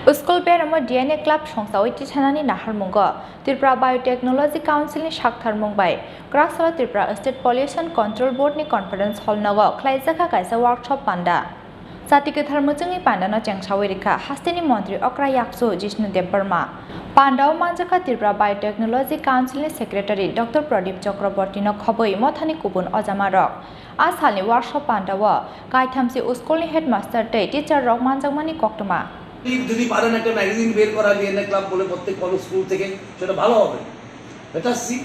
School बेरामो DNA club संस्थाव इतिसानानि नाहारमुंगो त्रिपुरा बायोटेक्नोलॉजी काउंसिल नि साकथारमुंबाय क्राकसाला Tripura state pollution control board नि कॉन्फ्रेंस हॉल नगो खलाइजाखा कायसा वर्कशॉप पांडा जातिगो धर्मजोंनि पांडानो चेंसावै रेखा हास्टेनि मंत्री अक्रा याक्सु जिष्णु देव वर्मा पांडाव मानजाखा त्रिपुरा बायोटेक्नोलॉजी काउंसिल नि सेक्रेटारी डॉक्टर प्रदीप चक्रवर्ती न खबै मथानि कुबुन अजामारक आज हालनि वर्कशॉप पांडाव कायथामसि स्कुलनि हेडमास्टर तै टीचर रक मानजागमानि कक्तमा যদি পারেন একটা ম্যাগাজিন বের করা ডিএনএ ক্লাব বলে প্রত্যেক কলেজ স্কুল থেকে সেটা ভালো হবে। লেট আস সি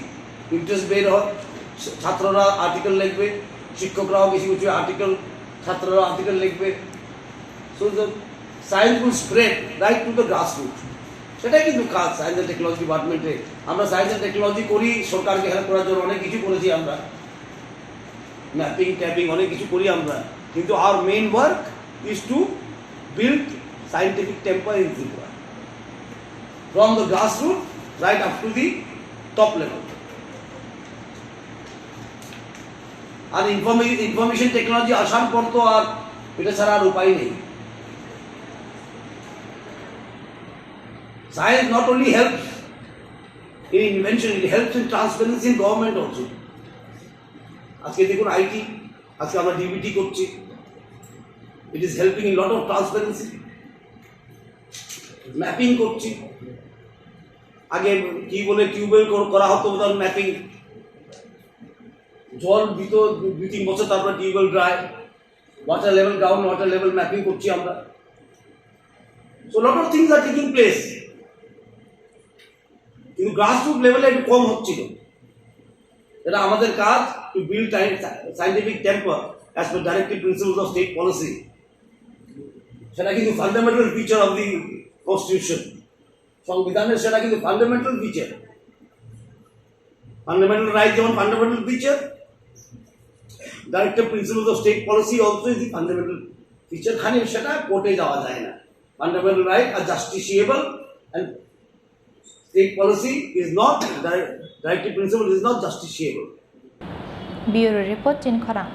ইন্টারেস্ট বের হয়, ছাত্ররা আর্টিকেল লিখবে, শিক্ষকরাও কিছু কিছু আর্টিকেল, ছাত্ররা আর্টিকেল লিখবে। So the science will spread right to the grass root. সেটাই কিন্তু কাজ সায়েন্স অ্যান্ড টেকনোলজি ডিপার্টমেন্টে। আমরা সায়েন্স অ্যান্ড টেকনোলজি করি, সরকারকে হেল্প করার জন্য অনেক কিছু করেছি আমরা, ম্যাপিং ট্যাপিং অনেক কিছু করি আমরা, কিন্তু our main work is to build scientific temper in Tripura from the grassroots right up to the top level. And information technology আসার পর তো আর এটা ছাড়া আর উপায় নেই। Science not only helps in invention, it helps in transparency in government also. আজকে দেখুন IT, আজকে আমরা ডিবিটি করছি, it is helping in lot of transparency. Mapping করছি, আগে কি বলে টিউবওয়েল করা হতো উইদাউট ম্যাপিং, জল দিত 2-3 বছর, তারপর tubewell dry, water level ground water level mapping করছি আমরা। So lot of things are taking place, কিন্তু গ্রাসরুট লেভেলে একটু কম হচ্ছিল। এটা আমাদের কাজ, to build scientific temper as per directive principles of state policy. সেটা কিন্তু fundamental feature of the constitution, সংবিধানের সেটা কিন্তু ফান্ডামেন্টাল ফিচার। ফান্ডামেন্টাল রাইট যেমন fundamental feature, directive principles of state policy also is the fundamental feature. খালি সেটা কোর্টে যাওয়া যায় না। ফান্ডামেন্টাল রাইট আর justiciable and state policy is not, directive principle is not justiciable. Bureau report চিনখরাং।